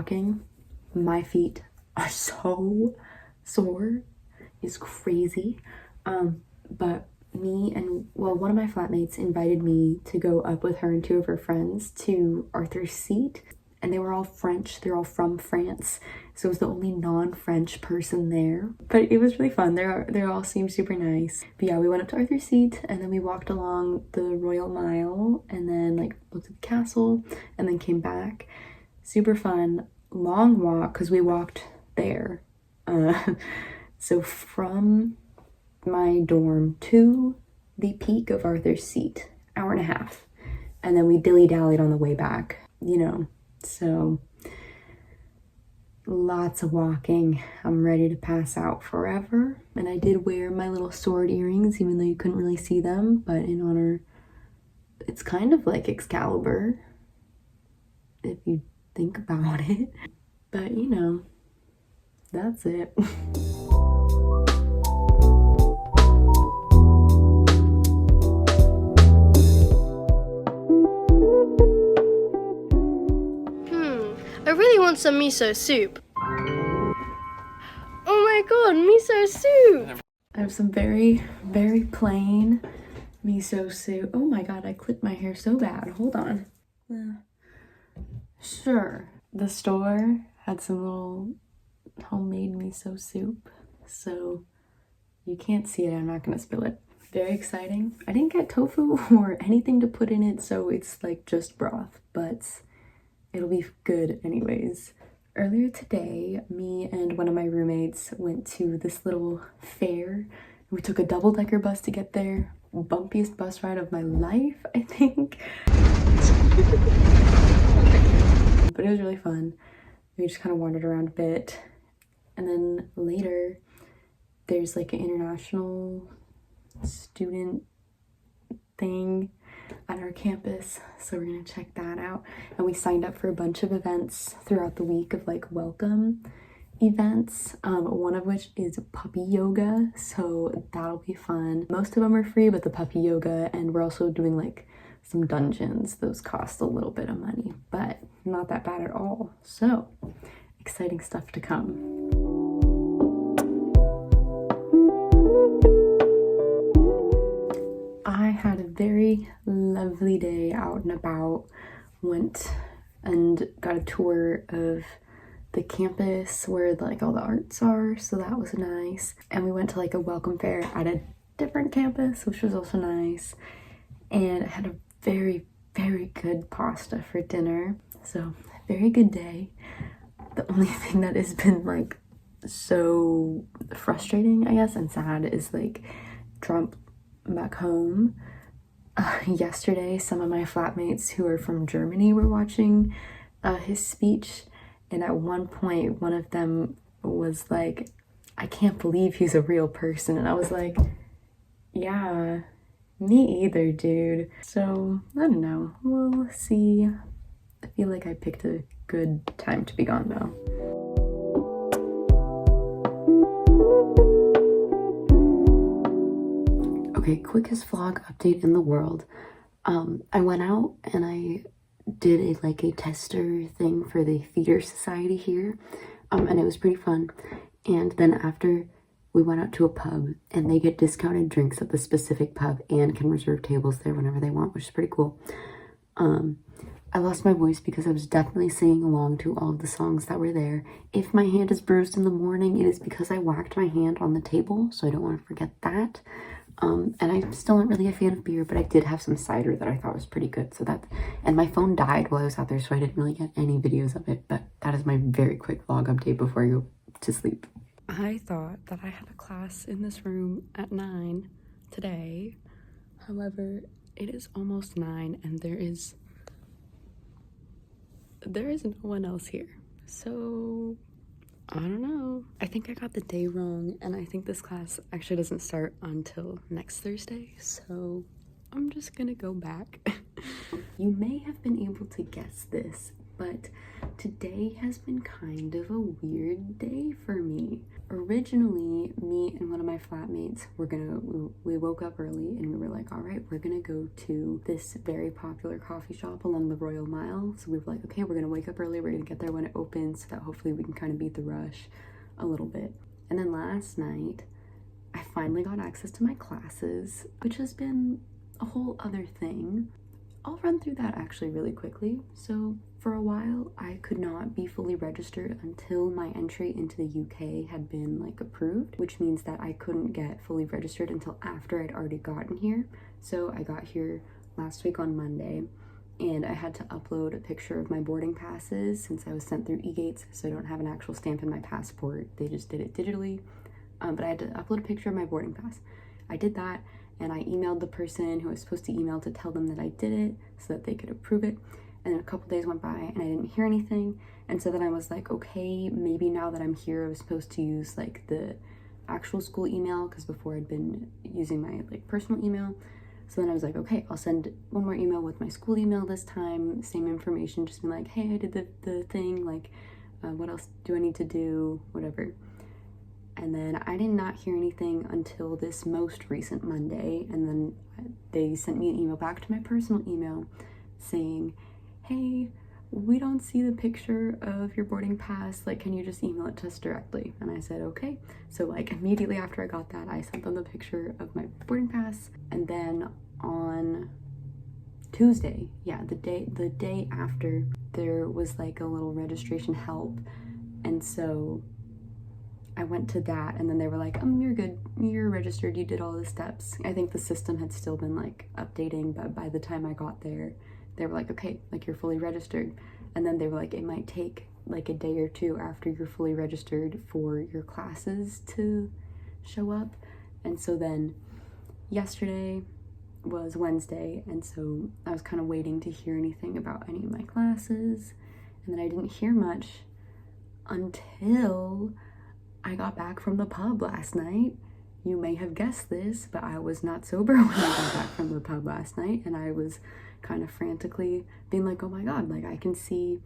walking, my feet are so sore. It's crazy. But me and, well, one of my flatmates invited me to go up with her and two of her friends to Arthur's Seat, and they were all French. They're all from France, so it was the only non-French person there, but it was really fun. They all seemed super nice. But yeah, we went up to Arthur's Seat, and then we walked along the Royal Mile, and then like looked at the castle, and then came back. Super fun. Long walk, because we walked there. So from my dorm to the peak of Arthur's Seat, hour and a half, and then we dilly-dallied on the way back, you know. So lots of walking. I'm ready to pass out forever. And I did wear my little sword earrings, even though you couldn't really see them, but in honor, it's kind of like Excalibur if you think about it. But you know, that's it. I really want some miso soup. Oh my god, miso soup! I have some very, very plain miso soup. Oh my god, I clipped my hair so bad. Hold on. Sure. The store had some little homemade miso soup, so you can't see it. I'm not gonna spill it. Very exciting. I didn't get tofu or anything to put in it, so it's like just broth, but it'll be good anyways. Earlier today, me and one of my roommates went to this little fair. We took a double-decker bus to get there. Bumpiest bus ride of my life, I think. But it was really fun. We just kind of wandered around a bit. And then later, there's like an international student thing at our campus, so we're gonna check that out. And we signed up for a bunch of events throughout the week of like welcome events, one of which is puppy yoga, so that'll be fun. Most of them are free, but the puppy yoga, and we're also doing like some dungeons. Those cost a little bit of money, but not that bad at all. So exciting stuff to come. I had a very lovely day out and about. Went and got a tour of the campus where like all the arts are, so that was nice. And we went to like a welcome fair at a different campus, which was also nice. And I had a very, very good pasta for dinner, so very good day. The only thing that has been like so frustrating, I guess, and sad is like Trump back home. Yesterday, some of my flatmates who are from Germany were watching his speech, and at one point one of them was like, I can't believe he's a real person, and I was like, yeah, me either, dude. So I don't know, we'll see. I feel like I picked a good time to be gone though. Okay, quickest vlog update in the world. I went out and I did a tester thing for the theater society here, and it was pretty fun. And then after, we went out to a pub, and they get discounted drinks at the specific pub and can reserve tables there whenever they want, which is pretty cool. I lost my voice because I was definitely singing along to all of the songs that were there. If my hand is bruised in the morning, it is because I whacked my hand on the table, so I don't want to forget that. And I'm still not really a fan of beer, but I did have some cider that I thought was pretty good. So that, and my phone died while I was out there, so I didn't really get any videos of it. But that is my very quick vlog update before I go to sleep. I thought that I had a class in this room at 9 today. However, it is almost 9 and there is no one else here. So I don't know. I think I got the day wrong, and I think this class actually doesn't start until next Thursday, so I'm just gonna go back. You may have been able to guess this, but today has been kind of a weird day for me. Originally, me me and one of my flatmates we woke up early and we were like, all right, we're gonna go to this very popular coffee shop along the Royal Mile. So we were like, okay, we're gonna wake up early, we're gonna get there when it opens so that hopefully we can kind of beat the rush a little bit. And then last night I finally got access to my classes, which has been a whole other thing. I'll run through that actually really quickly. So for a while, I could not be fully registered until my entry into the UK had been like approved, which means that I couldn't get fully registered until after I'd already gotten here. So I got here last week on Monday, and I had to upload a picture of my boarding passes since I was sent through eGates, so I don't have an actual stamp in my passport. They just did it digitally, but I had to upload a picture of my boarding pass. I did that, and I emailed the person who I was supposed to email to tell them that I did it so that they could approve it. And then a couple days went by and I didn't hear anything. And so then I was like, okay, maybe now that I'm here, I was supposed to use like the actual school email, because before I'd been using my like personal email. So then I was like, okay, I'll send one more email with my school email this time, same information, just be like, hey, I did the thing, like, what else do I need to do, whatever. And then I did not hear anything until this most recent Monday, and then they sent me an email back to my personal email saying, hey, we don't see the picture of your boarding pass, like, can you just email it to us directly? And I said, okay. So like immediately after I got that, I sent them the picture of my boarding pass. And then on Tuesday, yeah, the day after, there was like a little registration help, and so I went to that, and then they were like, you're good, you're registered, you did all the steps. I think the system had still been like updating, but by the time I got there, they were like, okay, like, you're fully registered. And then they were like, it might take like a day or two after you're fully registered for your classes to show up. And so then yesterday was Wednesday, and so I was kind of waiting to hear anything about any of my classes, and then I didn't hear much until I got back from the pub last night. You may have guessed this, but I was not sober when I got back from the pub last night, and I was kind of frantically being like, oh my god, like, I couldn't see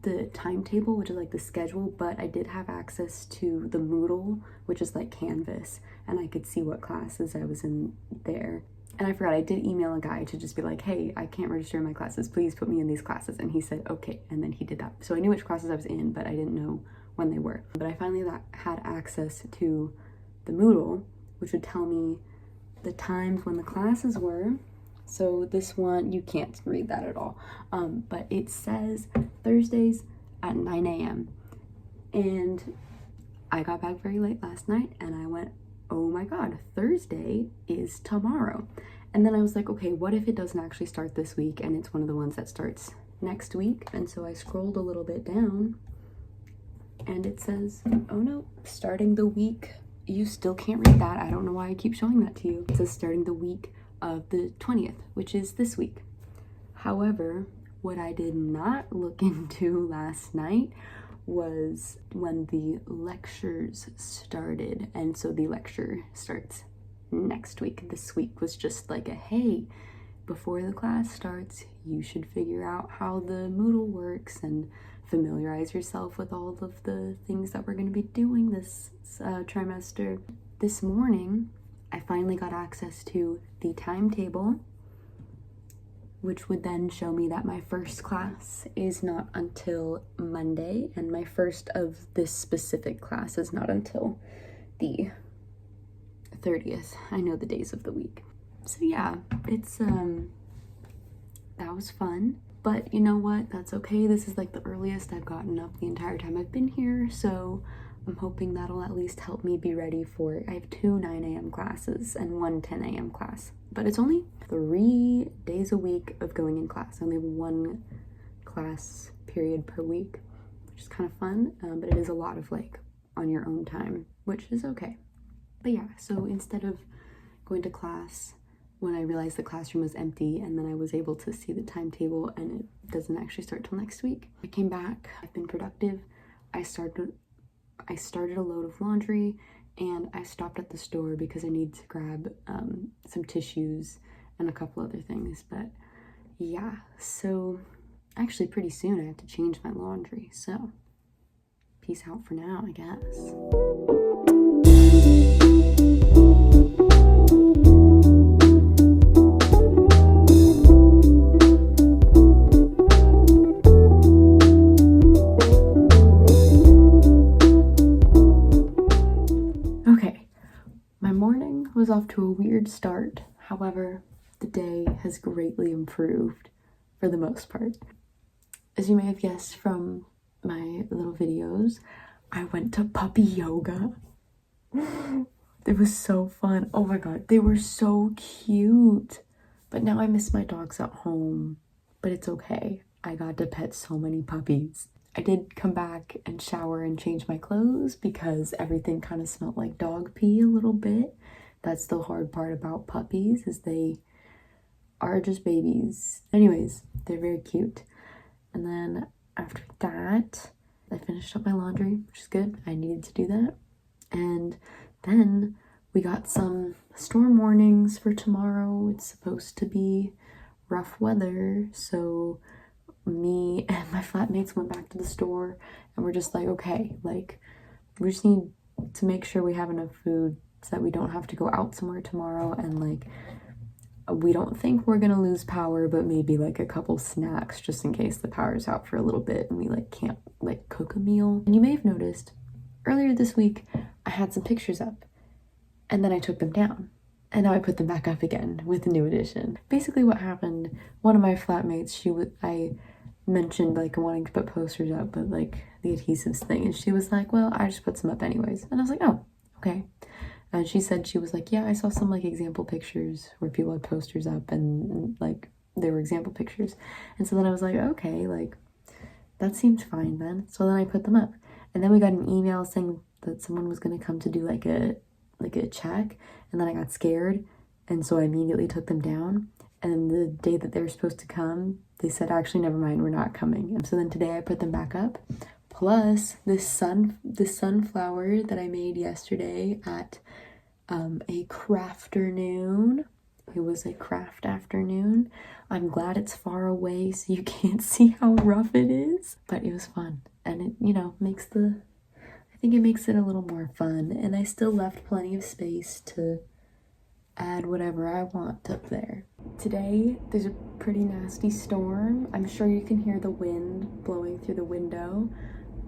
the timetable, which is like the schedule, but I did have access to the Moodle, which is like Canvas, and I could see what classes I was in there. And I forgot, I did email a guy to just be like, hey, I can't register in my classes, please put me in these classes. And he said, okay, and then he did that. So I knew which classes I was in, but I didn't know when they were. But I finally had access to the Moodle, which would tell me the times when the classes were. So this one, you can't read that at all, but it says Thursdays at 9 a.m. And I got back very late last night, and I went, oh my god, Thursday is tomorrow. And then I was like, okay, what if it doesn't actually start this week and it's one of the ones that starts next week? And so I scrolled a little bit down, and it says, oh no, starting the week. You still can't read that. I don't know why I keep showing that to you. It says starting the week of the 20th, which is this week. However, what I did not look into last night was when the lectures started. And so the lecture starts next week. This week was just like a, hey, before the class starts, you should figure out how the Moodle works and familiarize yourself with all of the things that we're going to be doing this trimester. This morning, I finally got access to the timetable, which would then show me that my first class is not until Monday, and my first of this specific class is not until the 30th. I know the days of the week. So yeah, it's that was fun. But you know what? That's okay. This is like the earliest I've gotten up the entire time I've been here, so I'm hoping that'll at least help me be ready for, I have 2 9 a.m. classes and 1 10 a.m. class. But it's only 3 days a week of going in class, only 1 class period per week, which is kind of fun, but it is a lot of like on your own time, which is okay. But yeah, so instead of going to class when I realized the classroom was empty, and then I was able to see the timetable and it doesn't actually start till next week, I came back, I've been productive. I started a load of laundry, and I stopped at the store because I need to grab some tissues and a couple other things. But yeah, so actually pretty soon I have to change my laundry, so peace out for now, I guess. was off to a weird start. However, the day has greatly improved for the most part. As you may have guessed from my little videos, I went to puppy yoga. It was so fun. Oh my god, they were so cute. But now I miss my dogs at home. But it's okay. I got to pet so many puppies. I did come back and shower and change my clothes because everything kind of smelled like dog pee a little bit. That's the hard part about puppies, is they are just babies. Anyways, they're very cute. And then after that, I finished up my laundry, which is good. I needed to do that. And then we got some storm warnings for tomorrow. It's supposed to be rough weather, so me and my flatmates went back to the store and we're just like, okay, like, we just need to make sure we have enough food so that we don't have to go out somewhere tomorrow, and like, we don't think we're gonna lose power, but maybe like a couple snacks just in case the power's out for a little bit and we like can't like cook a meal. And you may have noticed earlier this week I had some pictures up and then I took them down. And now I put them back up again with a new edition. Basically what happened, one of my flatmates, I mentioned like wanting to put posters up, but like the adhesives thing, and she was like, well, I just put some up anyways. And I was like, oh, okay. And she said, she was like, yeah, I saw some like example pictures where people had posters up and like they were example pictures. And so then I was like, okay, like that seems fine then. So then I put them up. And then we got an email saying that someone was gonna come to do like a check, and then I got scared, and so I immediately took them down. And the day that they were supposed to come, they said, actually, never mind, we're not coming. And so then today I put them back up. Plus this sunflower that I made yesterday at a crafternoon. It was a craft afternoon. I'm glad it's far away so you can't see how rough it is, but it was fun, and it, you know, I think it makes it a little more fun, and I still left plenty of space to add whatever I want up there. Today, there's a pretty nasty storm. I'm sure you can hear the wind blowing through the window.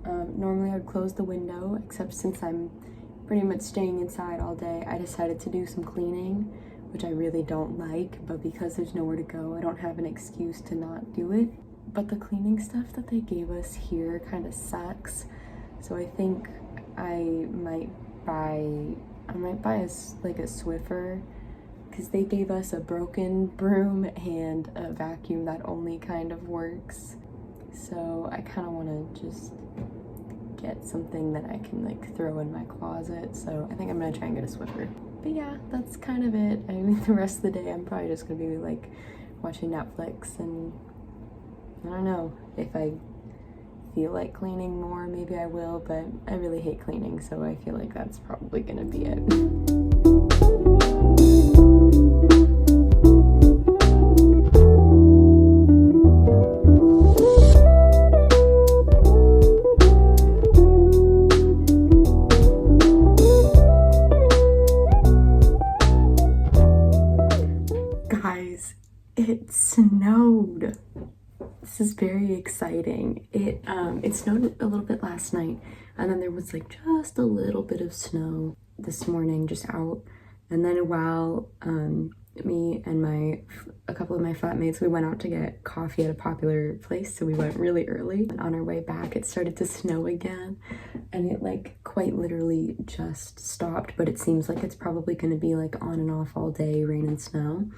Normally I would close the window, except since I'm pretty much staying inside all day, I decided to do some cleaning, which I really don't like, but because there's nowhere to go, I don't have an excuse to not do it. But the cleaning stuff that they gave us here kind of sucks. So I think I might buy a Swiffer, because they gave us a broken broom and a vacuum that only kind of works. So I kind of want to just get something that I can like throw in my closet. So I think I'm gonna try and get a Swiffer. But yeah, that's kind of it. I mean, the rest of the day I'm probably just gonna be like watching Netflix, and I don't know, if I feel like cleaning more, maybe I will, but I really hate cleaning, so I feel like that's probably gonna be it. Guys, it snowed. This is very exciting. It snowed a little bit last night, and then there was like just a little bit of snow this morning just out. And then while me and a couple of my flatmates, we went out to get coffee at a popular place, so we went really early. And on our way back, it started to snow again, and it like quite literally just stopped, but it seems like it's probably going to be like on and off all day, rain and snow,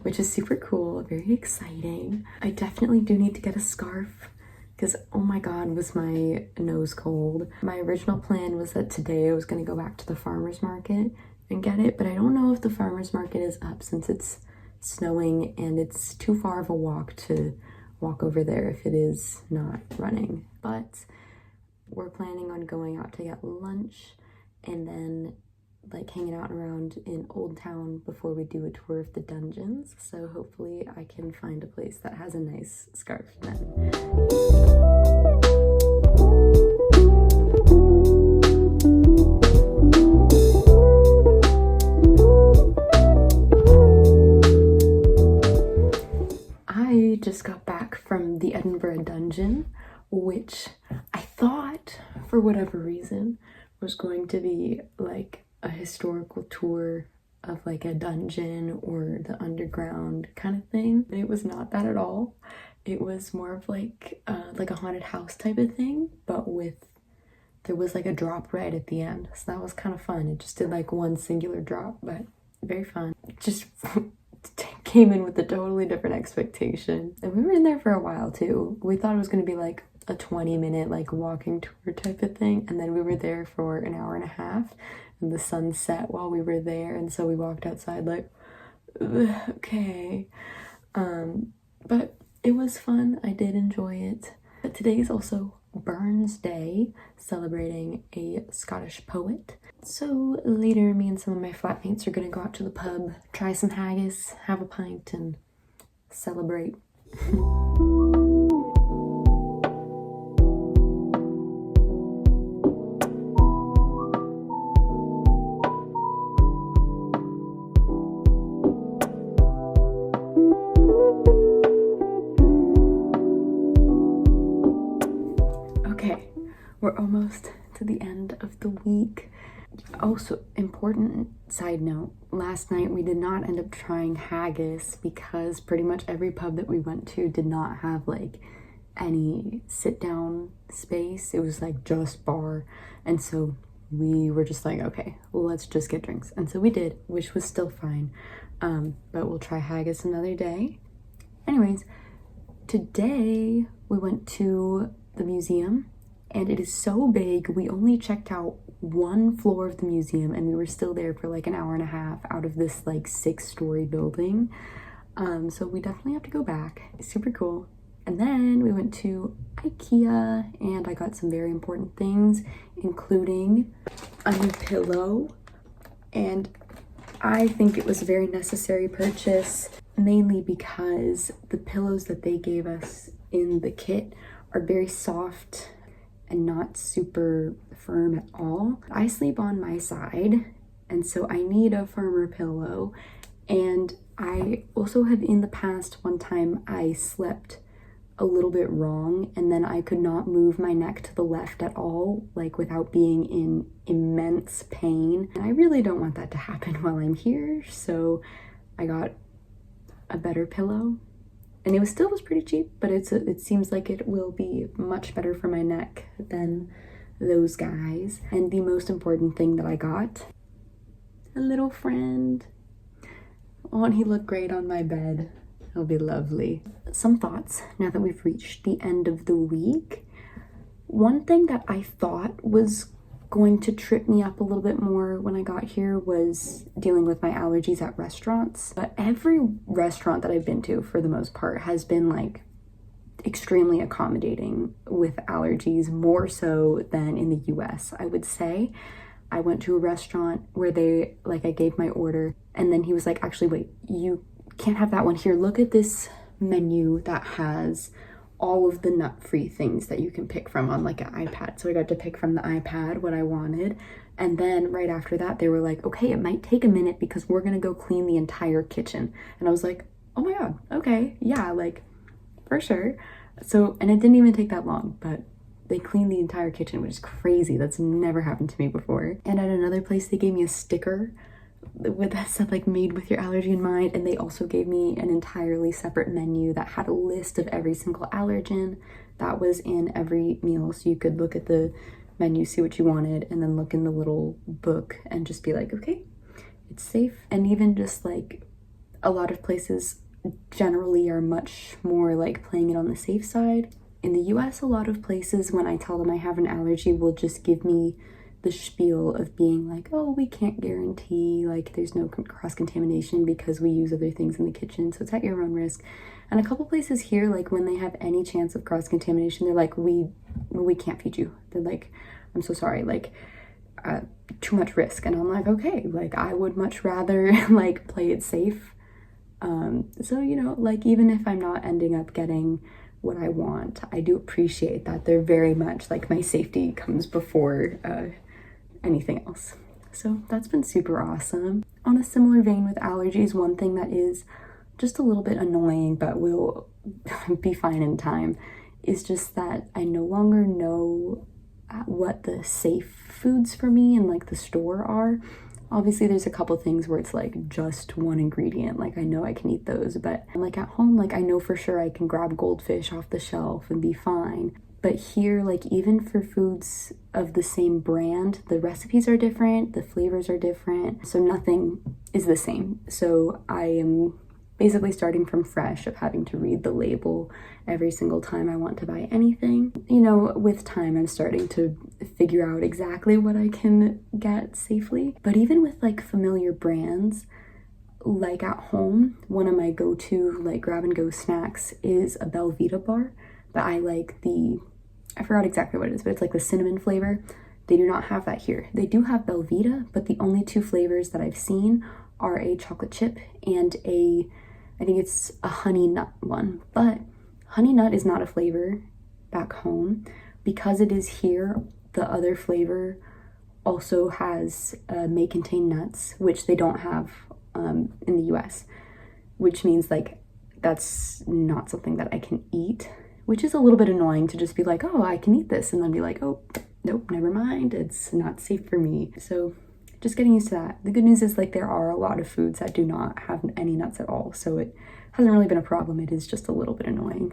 which is super cool, very exciting. I definitely do need to get a scarf, because oh my god, was my nose cold. My original plan was that today I was going to go back to the farmer's market and get it, but I don't know if the farmer's market is up since it's snowing and it's too far of a walk to walk over there if it is not running. But we're planning on going out to get lunch and then like hanging out around in Old Town before we do a tour of the dungeons. So hopefully I can find a place that has a nice scarf then. I just got back from the Edinburgh Dungeon, which I thought, for whatever reason, was going to be like a historical tour of like a dungeon or the underground kind of thing. And it was not that at all. It was more of like a haunted house type of thing, but there was like a drop right at the end. So that was kind of fun. It just did like one singular drop, but very fun. Just came in with a totally different expectation. And we were in there for a while too. We thought it was going to be like a 20-minute like walking tour type of thing. And then we were there for an hour and a half and the sun set while we were there. And so we walked outside like, okay. But it was fun. I did enjoy it. But today is also Burns Day, celebrating a Scottish poet. So later, me and some of my flatmates are gonna go out to the pub, try some haggis, have a pint, and celebrate. We're almost to the end of the week. Also, important side note, last night we did not end up trying haggis because pretty much every pub that we went to did not have like any sit down space. It was like just bar. And so we were just like, okay, well, let's just get drinks. And so we did, which was still fine. But we'll try haggis another day. Anyways, today we went to the museum. And it is so big, we only checked out one floor of the museum and we were still there for like an hour and a half out of this like 6-story building. So we definitely have to go back. It's super cool. And then we went to IKEA and I got some very important things, including a new pillow. And I think it was a very necessary purchase, mainly because the pillows that they gave us in the kit are very soft and not super firm at all. I sleep on my side, and so I need a firmer pillow. And I also have in the past, one time I slept a little bit wrong and then I could not move my neck to the left at all, like without being in immense pain. And I really don't want that to happen while I'm here, so I got a better pillow. And it still was pretty cheap, but it seems like it will be much better for my neck than those guys. And the most important thing that I got, a little friend. Oh, and he looked great on my bed. He'll be lovely. Some thoughts now that we've reached the end of the week. One thing that I thought was going to trip me up a little bit more when I got here was dealing with my allergies at restaurants. But every restaurant that I've been to, for the most part, has been like extremely accommodating with allergies, more so than in the US, I would say. I went to a restaurant where I gave my order and then he was like, actually, wait, you can't have that one. Here, look at this menu that has all of the nut-free things that you can pick from on like an iPad. So I got to pick from the iPad what I wanted. And then right after that, they were like, okay, it might take a minute because we're gonna go clean the entire kitchen. And I was like, oh my God, okay, yeah, like for sure. So, and it didn't even take that long, but they cleaned the entire kitchen, which is crazy. That's never happened to me before. And at another place, they gave me a sticker with that said like made with your allergy in mind, and they also gave me an entirely separate menu that had a list of every single allergen that was in every meal, so you could look at the menu, see what you wanted, and then look in the little book and just be like, okay, it's safe. And even just like a lot of places generally are much more like playing it on the safe side. In the US, a lot of places, when I tell them I have an allergy, will just give me the spiel of being like, oh, we can't guarantee, like there's no cross-contamination because we use other things in the kitchen, so it's at your own risk. And a couple places here, like when they have any chance of cross-contamination, they're like, we can't feed you. They're like, I'm so sorry, like too much risk. And I'm like, okay, like I would much rather like play it safe. So, you know, like even if I'm not ending up getting what I want, I do appreciate that they're very much like my safety comes before anything else. So that's been super awesome. On a similar vein with allergies, one thing that is just a little bit annoying but will be fine in time is just that I no longer know what the safe foods for me in like the store are. Obviously there's a couple things where it's like just one ingredient, like I know I can eat those, but like at home, like I know for sure I can grab goldfish off the shelf and be fine. But here, like even for foods of the same brand, the recipes are different, the flavors are different, so nothing is the same. So I am basically starting from fresh of having to read the label every single time I want to buy anything. You know, with time I'm starting to figure out exactly what I can get safely. But even with like familiar brands, like at home, one of my go-to like grab and go snacks is a Belvita bar, but I like I forgot exactly what it is, but it's like the cinnamon flavor. They do not have that here. They do have Belvita, but the only two flavors that I've seen are a chocolate chip and I think it's a honey nut one. But honey nut is not a flavor back home. Because it is here, the other flavor also may contain nuts, which they don't have in the US, which means like that's not something that I can eat, which is a little bit annoying to just be like, oh, I can eat this, and then be like, oh, nope, never mind, it's not safe for me. So just getting used to that. The good news is like there are a lot of foods that do not have any nuts at all, so it hasn't really been a problem. It is just a little bit annoying.